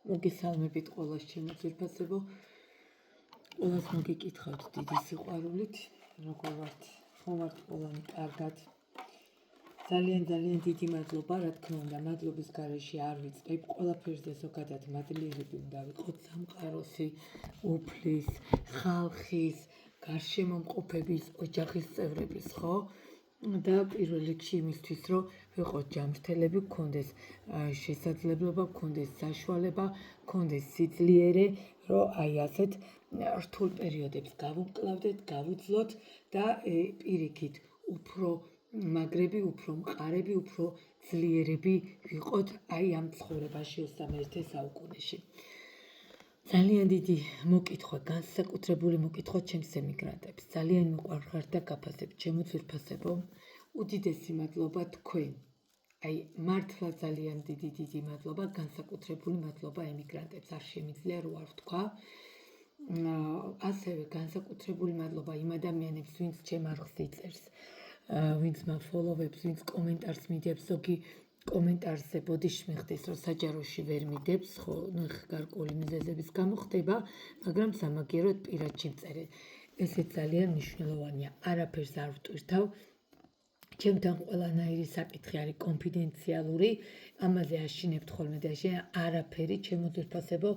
მოგესალმებით ყველას ჩემო ძვირფასებო. ყველას მოგეკითხავთ დიდი სიყვარულით, როგორ ვართ, ხომ ვართ ყველანი კარგად. ძალიან დიდი მადლობა, რა თქმა უნდა, მადლობის გარეშე არ ვიწყებ. ყველაფერზე ზოგადად მადლიერები უნდა ვიყოთ სამყაროსი, უფლის, ხალხის, გარშემომყოფების, ოჯახის წევრების, ხო? და პირველ რიგში იმისთვის, რომ ვიყოთ ჯანმრთელები, გქონდეს შესაძლებლობა, გქონდეს საშუალება, გქონდეს სიძლიერე, რომ აი ასეთ რთულ პერიოდებს გავუმკლავდეთ, გავუძლოთ და პირიქით უფრო მაგრები, უფრო მყარები, უფრო ძლიერები ვიყოთ აი ამ ცხოვრებაში 21 საუკუნეში. ძალიან დიდი მოკითხვა, განსაკუთრებული მოკითხვა ჩემს ემიგრანტებს. ძალიან მიყვარხართ და გაფასებთ, ჩემო ძვირფასებო. უდიდესი მადლობა თქვენ. აი, მართლა ძალიან დიდი მადლობა, განსაკუთრებული მადლობა ემიგრანტებს. არ შემიძლია რო არ ვთქვა. ასევე განსაკუთრებული მადლობა იმ ადამიანებს, ვინც ჩემ არხს იწერს, ვინც მაფოლოვებს, ვინც კომენტარს მიდებს, ზოგი კომენტარზე ბოდიში მიხდის, რომ საჯაროში ვერ მიდებს, ხო, ნუ გარკვეული მიზეზების გამო ხდება, მაგრამ სამაგიეროდ პირადში მწერე. ესეც ძალიან მნიშვნელოვანია. არაფერს არ ვტვირთავ. ჩემთან ყველანაირი საკითხი არის კონფიდენციალური, ამაზე აშინებთ ხოლმე და არაფერი, ჩემო ძვირფასებო,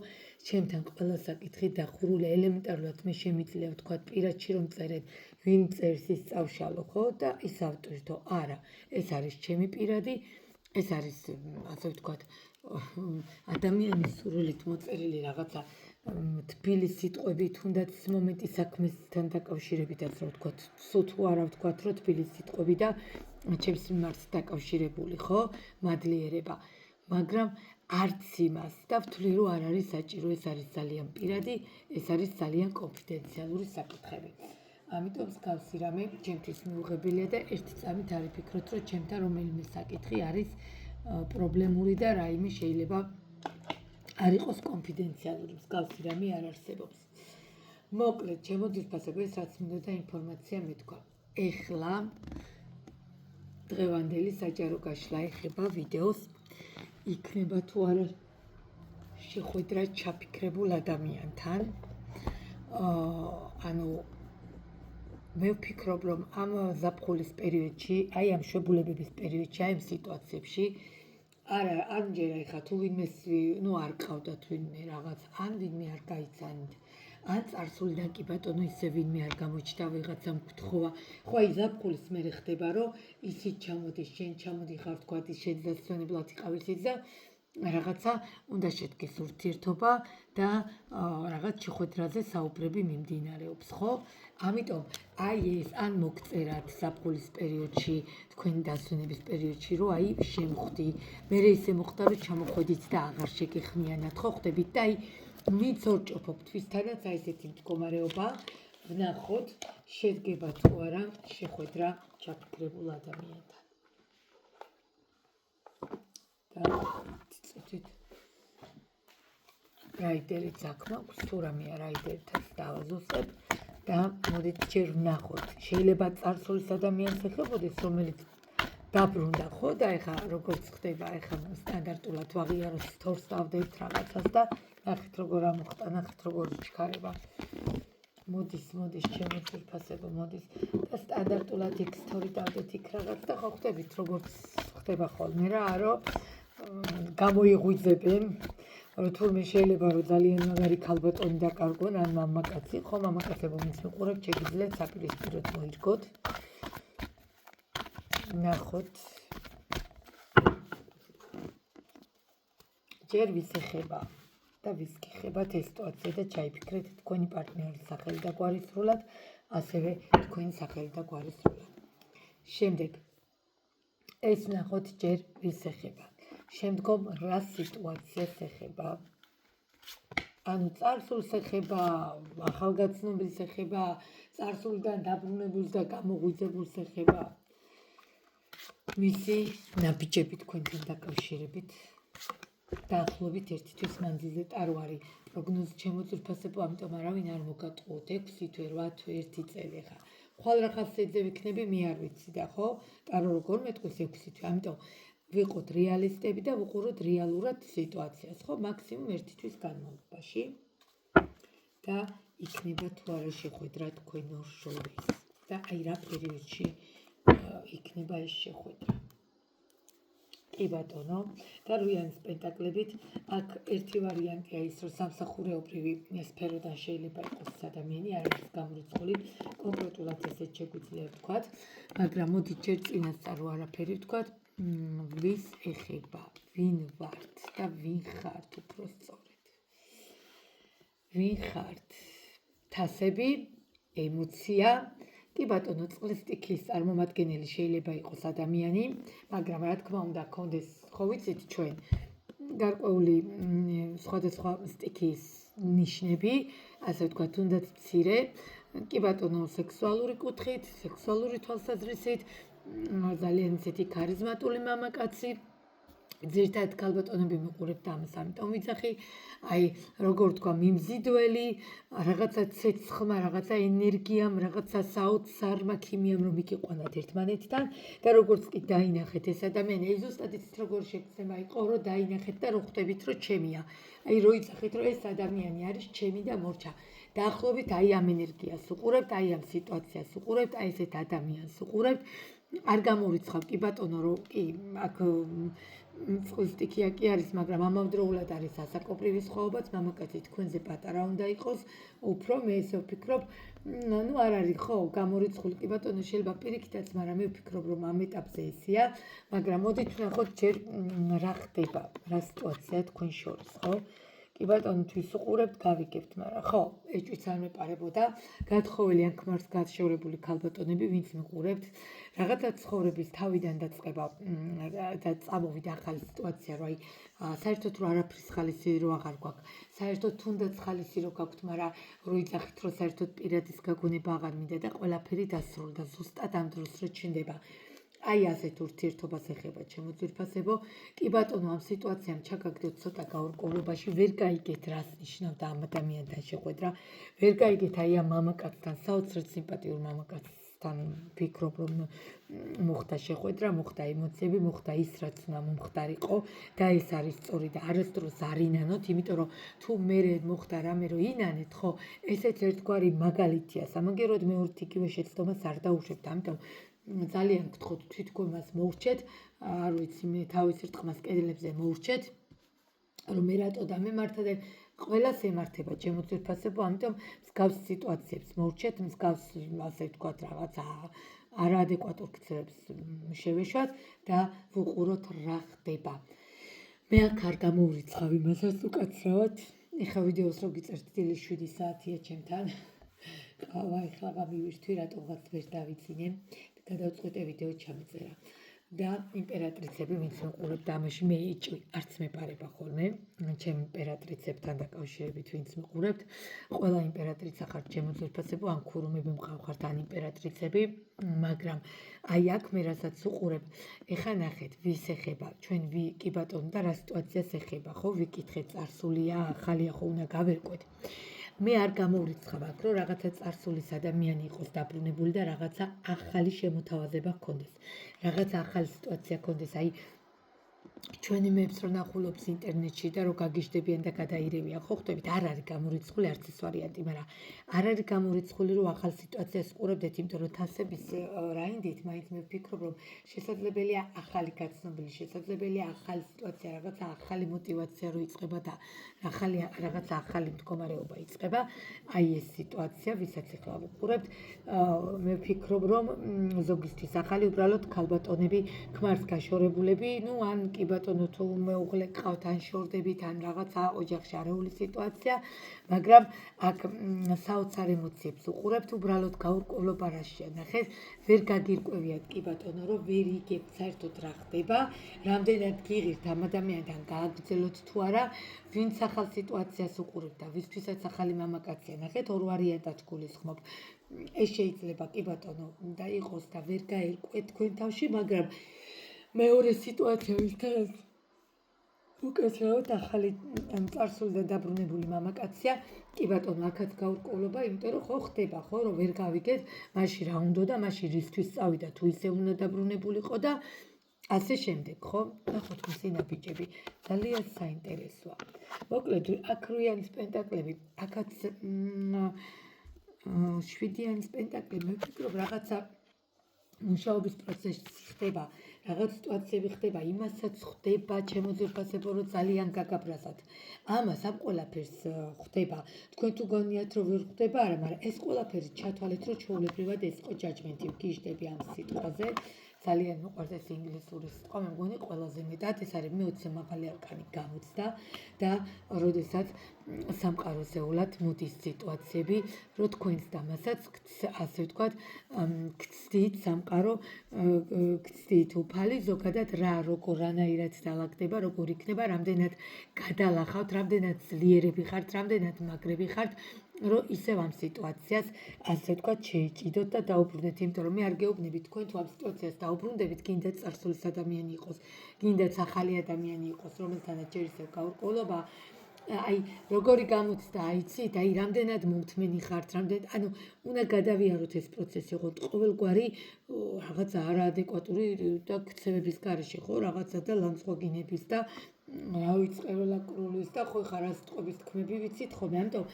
ჩემთან ყველა საკითხი დახურული ელემენტარულად მე შემიძლია ვთქვა პირადში რომ წერეთ, ვინ წერს ის წავშალო, ხო? და ის ავტვირთო. არა, ეს არის ჩემი პირადი, ეს არის, ასე ვთქვათ, ადამიანის სურვილით მოწერილი რაღაცა თბილი სიტყვები, თუნდაც მომენტი საქმესთან დაკავშირებითაც რა ვთქვათ, თუ არა ვთქვათ, რომ თბილი სიტყვები და ჩემს მიმართ დაკავშირებული, ხო? მადლიერება. მაგრამ არც იმას და ვთვლი, რომ არ არის საჭირო, ეს არის ძალიან პირადი, ეს არის ძალიან კონფიდენციალური საკითხები. ამიტომ მსგავსი რამე ჩემთვის მიუღებელია და ერთი წამით არ ვფიქროთ, რომ ჩემთან რომელიმე საკითხი არის პრობლემური და რაიმე შეიძლება არ იყოს კონფიდენციალური, მსგავსი რამე არ არსებობს. მოკლედ, ჩემო ძვირფასებო, ეს რაც მინდოდა ინფორმაცია მეთქვა. ეხლა დღევანდელი საჯარო გაშლა ეხება ვიდეოს, იქნება თუ არა შეხვედრა ჩაფიქრებულ ადამიანთან. ანუ მე ვფიქრობ, რომ ამ ზაფხულის პერიოდში, აი ამ შებულებების პერიოდში, აი ამ სიტუაციებში არა, ამჯერა ეხა თუ ვინმეს, ნუ არ ყავდათ ვინმე რაღაც, ან ვინმე არ გაიცანით, ან წარსულიდან კი ბატონო ისე ვინმე არ გამოჩნდა ვიღაცამ გთხოვა. ხო, აი ზაფხულის მერე ხდება, რომ ისიც ჩამოდის, შენ ჩამოდი ხარ თქვა, ის შეძლებნებლად იყავით და რაღაცა უნდა შედგეს ურთიერთობა და რაღაც შეხვედრაზე საუბრები მიმდინარეობს, ხო? ამიტომ აი ეს ან მოგწერათ ზაფხულის პერიოდში, თქვენი დასვენების პერიოდში, რომ აი შემხვდი, მე ისე მოხდა, რომ ჩამოხვედით და აღარ შეგეხმიანათ, ხო ხდებით და აი ვინც ორჭოფობ თვისთანაც აი ესეთი მდგომარეობა, ვნახოთ, შედგება თუ არა შეხვედრა ჩაფიქრებულ ადამიანთან. რაიდერიც აქ მაქვს, თუ რამეა რაიდერითაც დავაზუსტებ და მოდით ჯერ ვნახოთ. შეიძლება წარსულის ადამიანს ეხებოდეს, რომელიც დაბრუნდა, ხო? და ეხა როგორც ხდება, ეხა სტანდარტულად ვაღიაროთ თორს დავდებთ რაღაცას და ნახეთ როგორ ამოხტა, ნახეთ როგორ ჩქარება. მოდის, ჩემო ძვირფასებო, მოდის და სტანდარტულად იქ სტორი დავდეთ იქ რაღაც და ხო ხდებით, როგორც ხდება ხოლმე რა, რომ გამოიღვიძებენ, რომ თურმე შეიძლება რომ ძალიან მაგარი ქალბატონი დაკარგონ, ან მამაკაცი, ხო მამაკაცებო ვინც მიყურებთ, შეგიძლიათ საპირისპიროდ მოირგოთ. ნახოთ. ჯერ ვის ეხება და ვის გეხებათ ეს სიტუაცია და ჩაიფიქრეთ თქვენი პარტნიორის სახელი და გვარი სრულად, ასევე თქვენი სახელი და გვარი სრულად. შემდეგ ეს ნახოთ ჯერ ვის ეხება. შემდგომ რა სიტუაციას ეხება. ანუ წარსულს ეხება, ახალგაზრდობის ეხება, წარსულიდან დაბრუნებულს და გამოღვიძებულს ეხება. მისი ნაბიჯები თქვენთან დაკავშირებით. დაახლოებით 1 თვის მანძილზე ტარო არის პროგნოზი ჩემო ძვირფასებო, ამიტომ არავინ არ მოგატყუოთ 6 თვე, 8 თვე, 1 წელი ხა. ხვალ რაღაცეზე ვიქნები, მე არ ვიცი და ხო? ტარო როგორ მეტყვის 6 თვე, ამიტომ ვიყოთ რეალისტები და ვუყუროთ რეალურად სიტუაციას, ხო, მაქსიმუმ ერთი თვის განმავლობაში და იქნება თუ არა შეხვედრა თქვენო შორის და აი რა პერიოდში იქნება ეს შეხვედრა. კი ბატონო, და რუიანის პენტაკლებით აქ ერთი ვარიანტია ის, რომ სამსახურეობრივი სფეროდან შეიძლება იყოს ადამიანი, არ არის გამორიცხული, კონკრეტულად ესეც შეგვიძლია ვთქვათ, მაგრამ მოდით ჯერ წინასწარ არაფერი ვთქვათ, ვის ეხება, ვინ ვართ და ვინ ხართ უფრო სწორედ. ვინ ხართ? თასები, ემოცია, კი ბატონო, წყლის სტიქიის წარმომადგენელი შეიძლება იყოს ადამიანი, მაგრამ რა თქმა უნდა, გქონდეს, ხო ვიცით ჩვენ, გარკვეული სხვადასხვა სტიქიის ნიშნები, ასე ვთქვათ, თუნდაც მცირე, კი ბატონო, სექსუალური კუთხით, სექსუალური თვალსაზრისით, ძალიან ისეთი ქარიზმატული მამაკაცი, ძირითადად ქალბატონები მიყურებთ ამას, ამიტომ ვიცახი, აი, როგორ ვთქვა, მიმზიდველი, რაღაცა ცეცხლმა, რაღაცა ენერგიამ, რაღაცა საოცარმა ქიმიამ რომ მიგიყვანათ ერთმანეთთან და როგორც კი დაინახეთ ეს ადამიანი, აი ზუსტად იცით როგორ შეგვიძლია იყო, რომ დაინახეთ და რო ხვდებით, რომ ჩემია. აი რო იცახეთ, რომ ეს ადამიანი არის ჩემი და მორჩა. დაახლოებით აი ამ ენერგიას უყურებთ, აი ამ სიტუაციას უყურებთ, აი ესეთ ადამიანს უყურებთ. არ გამორიცხავ, კი ბატონო, რომ კი აქ წყლის სტიქია კი არის, მაგრამ ამავდროულად არის ასაკობრივი სხვაობაც, მამაკაცი თქვენზე პატარა უნდა იყოს, უფრო მე ესე ვფიქრობ, ну არ არის ხო, გამორიცხული კი ბატონო შეიძლება პირიქითაც, მაგრამ მე ვფიქრობ, რომ ამ ეტაპზე ესეა, მაგრამ მოდით ვნახოთ ჯერ რა ხდება, რა სიტუაცია თქვენ შორის, ხო? კი ბატონო, თვის უყურებთ, გავიგებთ, მაგრამ ხო, ეჭვიც არ მეპარებოდა, გათხოვილი ან ქმარს გაშორებული ქალბატონები, ვინც მიყურებთ, რაღაცა ცხოვრების თავიდან დაწყება და წამოვიდა ახალი სიტუაცია, რომ აი საერთოდ რო არაფრის ხალისი რო აღარ გვაქვს, საერთოდ თუნდაც ხალისი რო გაქვთ, მაგრამ რო იცახით, რომ საერთოდ პირადის გაგონება აღარ მინდა და ყველაფერი დასრულდა, ზუსტად ამ დროს რო ჩნდება. აი ასეთ ურთიერთობას ეხება ჩემო ძვირფასებო, კი ბატონო, ამ სიტუაციამ ჩაგაგდოთ ცოტა გაურკვევლობაში, ვერ გაიგეთ რას ნიშნავდა ამ ადამიანთან შეხვედრა, ვერ გაიგეთ აი ამ მამაკაცთან, საოცრად სიმპათიურ მამაკაცთან ვფიქრობ, რომ მოხდა შეხვედრა, მოხდა ემოციები, მოხდა ის, რაც უნდა მომხდარიყო და ეს არის სწორი და არასდროს არ ინანოთ, იმიტომ რომ თუ მე მოხდა რამე რომ ინანეთ, ხო, ესეც ერთგვარი მაგალითია, სამაგეროდ მეორთ იგივე შეცდომას არ დაუშვებთ, ამიტომ ძალიან გთხოვთ თვითგონებას მოურჩეთ, არ ვიცი, მე თავის რტყმას კედლებზე მოურჩეთ, რომ მე რატო დამემართა და ყველას ემართება ჩემო ძვირფასებო, ამიტომ მსგავს სიტუაციებს მოურჩეთ, მსგავს ასე ვთქვათ რაღაცა არაადეკვატურ ქცევებს შევეშვათ და ვუყუროთ რა ხდება. მე აქ არ გამოვრიცხავ იმასაც უკაცრავად, ეხლა ვიდეოს რო გიწერთ დილის 7 საათია ჩემთან. ყავა ეხლა გამივირთვი, რატომღაც ვერ დავიცინე. გადავწყვეტე ვიდეო ჩამიწერა და იმპერატრიცები, ვინც მიყურებთ ამაში, მე ეჭვი არც მეპარება ხოლმე, ჩემ იმპერატრიცებთან დაკავშირებით, ვინც მიყურებთ, ყველა იმპერატრიცა ხართ ჩემო ძვირფასებო, ან ქურუმები მყავხართ, ან იმპერატრიცები, მაგრამ აი აქ მე რასაც უყურებ, ეხა ნახეთ, ვის ეხება, ჩვენ კი ბატონო და რა სიტუაციას ეხება, ხო, ვიკითხეთ, წარსულია, ახალია, ხო უნდა გავერკვეთ. მე არ გამოვრიცხავ აქ, რომ რაღაცა წარსულის ადამიანი იყოს დაბრუნებული და რაღაცა ახალი შემოთავაზება ჰქონდეს. რაღაცა ახალი სიტუაცია ჰქონდეს, აი ჩვენ იმებს რო ნახულობთ ინტერნეტში და რო გაგიჟდებიან და გადაირევიან, ხო ხვდებით, არ არის გამორიცხული არც ეს ვარიანტი, მაგრამ არ არის გამორიცხული, რომ ახალ სიტუაციას ყურებდეთ, იმიტომ რომ თასების რაინდით, მაინც მე ვფიქრობ, რომ შესაძლებელია ახალი გაცნობილი, შესაძლებელია ახალი სიტუაცია, რაღაცა ახალი мотиваცია რო იწყება და რაღაცა ახალი მდგომარეობა იწყება, აი ეს სიტუაცია, ვისაც ახლა ვუყურებთ, მე ვფიქრობ, რომ ზოგისთვის ახალი უბრალოდ ქალბატონები, ქმარს გაშორებულები, ну ან კი ბატონო თუ მეუღლე გყავთ, ან შორდებით, ან რაღაცა ოჯახში არეული სიტუაცია, მაგრამ აქ საოცარ ემოციებს უყურებთ, უბრალოდ გაურკვევლობა რა შეანახეთ, ვერ გაგირკვევიათ კი ბატონო, რომ ვერ იგებთ საერთოდ რა ხდება, რამდენად გიღირთ ამ ადამიანთან გააგრძელოთ თუ არა, ვინც ახალ სიტუაციას უყურებთ და ვისთვისაც ახალი მამაკაცია, ნახეთ, ორ ვარიანტად გულისხმობ. ეს შეიძლება კი ბატონო და იყოს და ვერ გაირკვეთ თქვენ თავში, მაგრამ მეორე სიტუაცია ვისთანაც უკაცრავად ახალი წარსული და დაბრუნებული მამაკაცია, კი ბატონო, აქაც გაურკვევლობა, იმიტომ რომ ხო ხდება, ხო, რომ ვერ გავიგეთ, მაშინ რა უნდა და მაშინ რისთვის წავიდა, თუ ისე უნდა დაბრუნებულიყო და ასე შემდეგ, ხო? ნახოთ მისი ნაბიჯები. ძალიან საინტერესოა. მოკლედ, აქ 8-იანის პენტაკლები, აქაც 7-იანის პენტაკლები, მე ვფიქრობ, რაღაცა მუშაობის პროცესი ხდება, რაღაც სიტუაციები ხდება, იმასაც ხდება ჩემო ძვირფასებო, რომ ძალიან გაგაბრაზად. ამას ამ ყველაფერს ხდება. თქვენ თუ გონიათ, რომ ვერ ხდება, არა, მაგრამ ეს ყველაფერი ჩათვალეთ, რომ ჩვეულებრივად ეს იყო ჯაჯმენტი, ვგიჟდები ამ სიტყვაზე. ძალიან მიყვარს ეს ინგლისური სიტყვა, მე მგონი ყველაზე მეტად ეს არის მე-20 მაღალი არკანი გამოცდა და როდესაც სამყაროსეულად მოდის სიტუაციები, რომ თქვენს დამასაც ასე ვთქვათ, გცდით სამყარო, გცდით უფალი, ზოგადად რა, როგორ რანაირად დალაგდება, როგორ იქნება, რამდენად გადალახავთ, რამდენად ძლიერები ხართ, რამდენად მაგრები ხართ, რომ ისევ ამ სიტუაციას ასე ვთქვათ შეიჭიდოთ და დაუბრუნდეთ, იმიტომ რომ მე არ გეუბნები თქვენ თუ ამ სიტუაციას დაუბრუნდებით, გინდათ წარსულის ადამიანი იყოს, გინდათ ახალი ადამიანი იყოს, რომელთანაც ჯერ ისევ გაურკვევლობა, აი როგორი გამოცდა აიცით, აი რამდენად მომთმენი ხართ, რამდენად, ანუ უნდა გადავიაროთ ეს პროცესი, ხო, ყოველგვარი რაღაცა არაადეკვატური და ქცევების გარეშე, ხო, რაღაცა და ლანძღვაგინების და რა ვიცი, ყეველაკრულის და ხო ხარ ასტყვების თქმები ვიცით ხოლმე, ამიტომ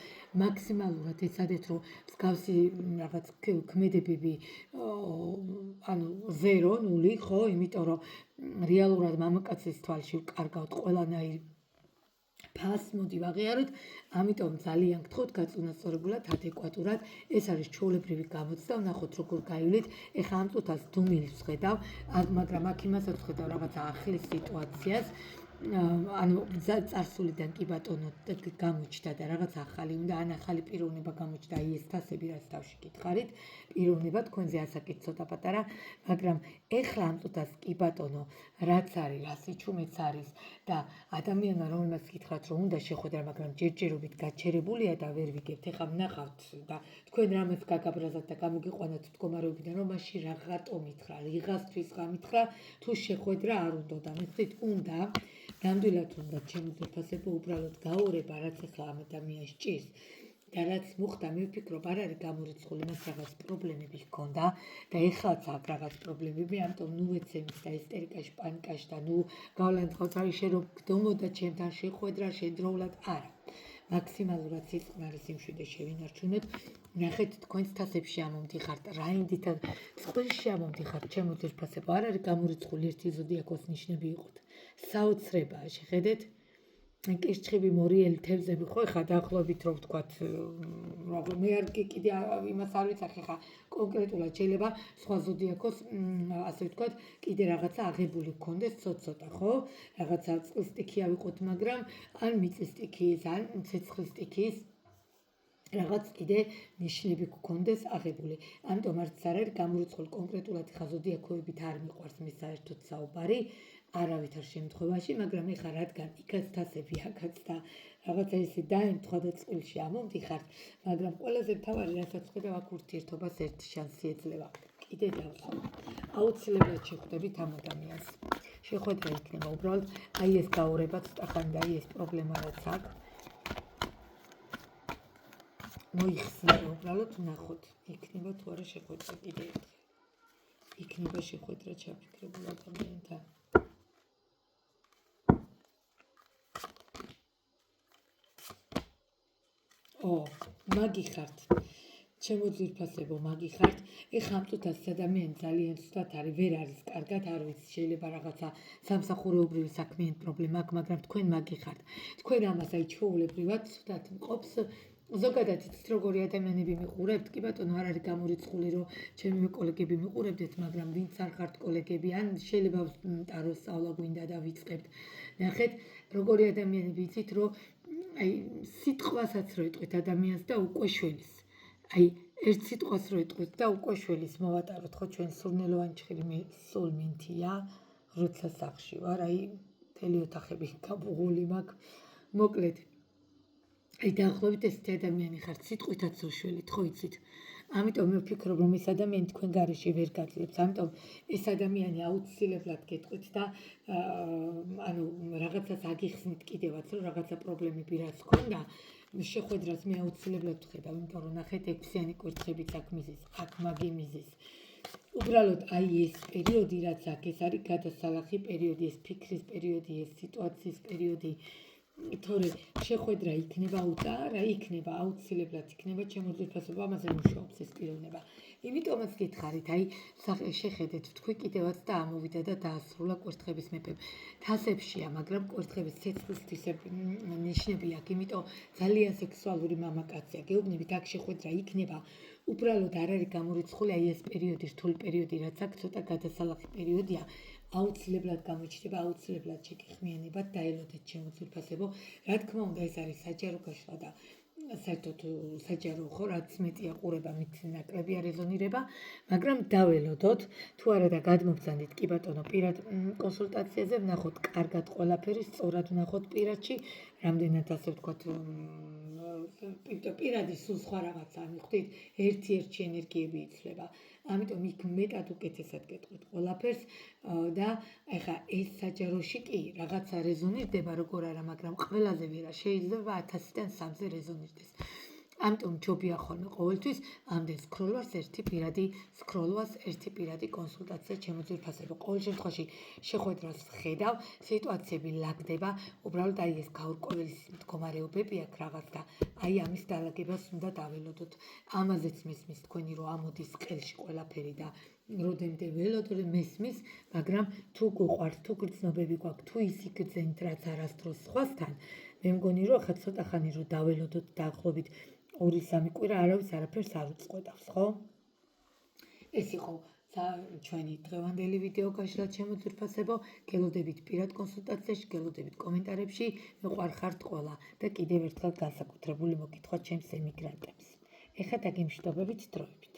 მაქსიმალურად ეცადეთ, რომ მსგავსი რაღაც ქმედებები ანუ 0, 0, ხო, იმიტომ რომ რეალურად მამაკაცის თვალში ვკარგავთ ყველანაირ ფას, მოდი ვაღიაროთ, ამიტომ ძალიან გთხოვთ გაწუნასწორებულად, ადეკვატურად, ეს არის ჩვეულებრივი გამოცდა, ვნახოთ როგორ გაივლით, ეხლა ამ წუთას დუმილს ვხედავ, მაგრამ აქ იმასაც ვხედავ რაღაცა ახლის სიტუაციას, ანუ წარსულიდან კი ბატონო გამოჩნდა და რაღაც ახალი უნდა, ან ახალი პიროვნება გამოჩნდა, აი ეს თასები რაც თავში გითხარით, პიროვნება თქვენზე ასაკით ცოტა პატარა, მაგრამ ეხლა ამ წუთას კი ბატონო, რაც არის, რა სიჩუმეც არის და ადამიანმა რომელმაც გითხრათ, რომ უნდა შეხვედრა, მაგრამ ჯერჯერობით გაჩერებულია და ვერ ვიგებთ, ეხლა ვნახავთ და თქვენ რამაც გაგაბრაზათ და გამოგიყვანათ მდგომარეობიდან, რომ მაშინ რაღაცო მითხრა, რიღასთვის გამითხრა, თუ შეხვედრა არ უნდა და მიხდით, უნდა ნამდვილად უნდა ჩემო ძვირფასებო, უბრალოდ გაურება, რაც ეხლა ამ ადამიანს ჭირს და რაც მოხდა, მე ვფიქრობ, არ არის გამორიცხული, მას რაღაც პრობლემები ჰქონდა და ეხლაც აქვს რაღაც პრობლემები, ამიტომ ნუ ეცემის და ისტერიკაში, პანიკაში და ნუ გავლენძღავთ, აი შენ რომ გდომოდა ჩემთან შეხვედრა შედროულად, არა. მაქსიმალურად სიწყნარი სიმშვიდე შევინარჩუნოთ. ნახეთ, თქვენს თასებში ამომდიხართ, რაინდით წყვილში ამომდიხართ, ჩემო ძვირფასებო, არ არის გამორიცხული ერთი ზოდიაქოს ნიშნები იყოთ. საოცრებაა, შეხედეთ. კირჩხიბი მორიელი თევზები, ხო, ხა დაახლოებით რომ ვთქვათ, მე არ კიდე იმას არ ვიცახ, ხა კონკრეტულად შეიძლება სხვა ზოდიაქოს, ასე ვთქვათ, კიდე რაღაცა აღებული გქონდეს ცოტ-ცოტა, ხო? რაღაცა წყლის სტიქი ავიყოთ, მაგრამ ან მიწის სტიქის, ან ცეცხლის სტიქის რაღაც კიდე ნიშნები გქონდეს აღებული. ამიტომ არც არ არის გამორიცხული კონკრეტულად ხა ზოდიაქოებით არ მიყვარს მე საერთოდ საუბარი. არავითარ შემთხვევაში, მაგრამ ეხლა რადგან იქაც თასები აქაც და რაღაცა ისე დაემთხვა და წყილში ამომდიხართ, მაგრამ ყველაზე მთავარი რასაც ხედავ, აქ ურთიერთობას ერთი შანსი ეძლევა. კიდე დავსვამ. აუცილებლად შეხვდებით ამ ადამიანს. შეხვედრა იქნება უბრალოდ აი ეს გაურება ცოტა ხანი და აი ეს პრობლემა რაც აქვს. მოიხსნება უბრალოდ ვნახოთ, იქნება თუ არა შეხვედრა კიდე ერთხელ. იქნება შეხვედრა ჩაფიქრებულ ადამიანთან. მაგიხართ, ჩემო ძვირფასებო, მაგიხართ. ეხლა ამ წუთას ადამიანი ძალიან ცუდად არის, ვერ არის კარგად, არ ვიცი, შეიძლება რაღაცა სამსახურეობრივი საქმიანი პრობლემა აქვს, მაგრამ თქვენ მაგიხართ. თქვენ ამას აი ჩვეულებრივად ცუდად მყოფს. ზოგადად იცით როგორი ადამიანები მიყურებთ, კი ბატონო, არ არის გამორიცხული, რომ ჩემი კოლეგები მიყურებდეთ, მაგრამ ვინც არ ხართ კოლეგები, ან შეიძლება ტაროს სწავლა გვინდა და ვიწყებთ. ნახეთ, როგორი ადამიანები იცით, რომ აი სიტყვასაც რო იტყვით ადამიანს და უკვე შველის. აი ერთ სიტყვას რო იტყვით და უკვე შველის მოვატაროთ, ხო, ჩვენ სურნელოვანი ჭხირი მე სულ მინთია, როცა სახში ვარ, აი მთელი ოთახები გაბუღული მაქვს. მოკლედ აი დაახლოებით ესეთი ადამიანი ხართ, სიტყვითაც რო შველით, ხო იცით? ამიტომ მე ვფიქრობ, რომ ეს ადამიანი თქვენ გარეშე ვერ გაძლებს, ამიტომ ეს ადამიანი აუცილებლად გეტყვით და ანუ რაღაცას აგიხსნით კიდევაც, რომ რაღაცა პრობლემები რაც ჰქონდა, შეხვედრას მე აუცილებლად ვხედავ, იმიტომ რომ ნახეთ 6-იანი კვერცხებიც აქ მიზის, აქ მაგი მიზის. უბრალოდ აი ეს პერიოდი, რაც აქ ეს არის გადასალახი პერიოდი, ეს ფიქრის პერიოდი, ეს სიტუაციის პერიოდი, თორე შეხვედრა იქნება უწარ, იქნება აუცილებლად იქნება ჩემო ძვირფასობა, ამაზე მუშაობს ეს პიროვნება. იმიტომაც გითხარით, აი შეხედეთ, თქვი კიდევაც და ამოვიდა და დაასრულა კვერთხების მეფემ. თასებშია, მაგრამ კვერთხების ცეცხლის ნიშნები აქვს, იმიტომ ძალიან სექსუალური მამაკაცია. გეუბნებით, აქ შეხვედრა იქნება. უბრალოდ არ არის გამორიცხული აი ეს პერიოდი, რთული პერიოდი, რაც აქ ცოტა გადასალახი პერიოდია. აუცილებლად გამოჩნდება, აუცილებლად შეგეხმიანებათ, დაელოდეთ ჩემო ძვირფასებო. რა თქმა უნდა, ეს არის საჯარო გაშლა და საერთოდ საჯარო ხო, რაც მეტია ყურება, მით ნაკლებია რეზონირება, მაგრამ დაველოდოთ, თუ არა და გადმობძანდით კი ბატონო პირად კონსულტაციაზე, ვნახოთ კარგად ყველაფერი, სწორად ვნახოთ პირადში, რამდენად ასე ვთქვათ, პირადი სულ სხვა რაღაცა მიხვდით, ერთ-ერთი ენერგიები იცვლება. ამიტომ იქ მეტად უკეთესად გეტყვით ყველაფერს და ეხა ეს საჯაროში კი რაღაცა რეზონირდება როგორ არა, მაგრამ ყველაზე ვერა შეიძლება 1000-დან 3-ზე რეზონირდეს. ამიტომ ჯობია ხოლმე ყოველთვის ამდენ სკროლვას ერთი პირადი კონსულტაცია ჩემო ძვირფასებო. ყოველ შემთხვევაში შეხვედრას ვხედავ, სიტუაციები ლაგდება, უბრალოდ აი ეს გაურკვეველი მდგომარეობები აქვს რაღაც და აი ამის დალაგებას უნდა დაველოდოთ. ამაზეც მესმის თქვენი რომ ამოდის ყელში ყველაფერი და როდემდე ველოდოთ მესმის, მაგრამ თუ გუყვართ, თუ გრძნობები გვაქვს, თუ ის იგრძენთ რაც არასდროს სხვასთან, მე მგონი რომ ახლა ცოტა ხანი რომ დაველოდოთ დაახლოებით 2-3 კვირა არავის არაფერს არ უწყვეტავს, ხო? ეს იყო ჩვენი დღევანდელი ვიდეო გაშლა ჩემო ძვირფასებო. გელოდებით პირად კონსულტაციაში, გელოდებით კომენტარებში, მეყვარხართ ყველა და კიდევ ერთხელ განსაკუთრებული მოგითხრა ჩემს ემიგრანტებს. ეხლა დაგემშვიდობებით დროებით.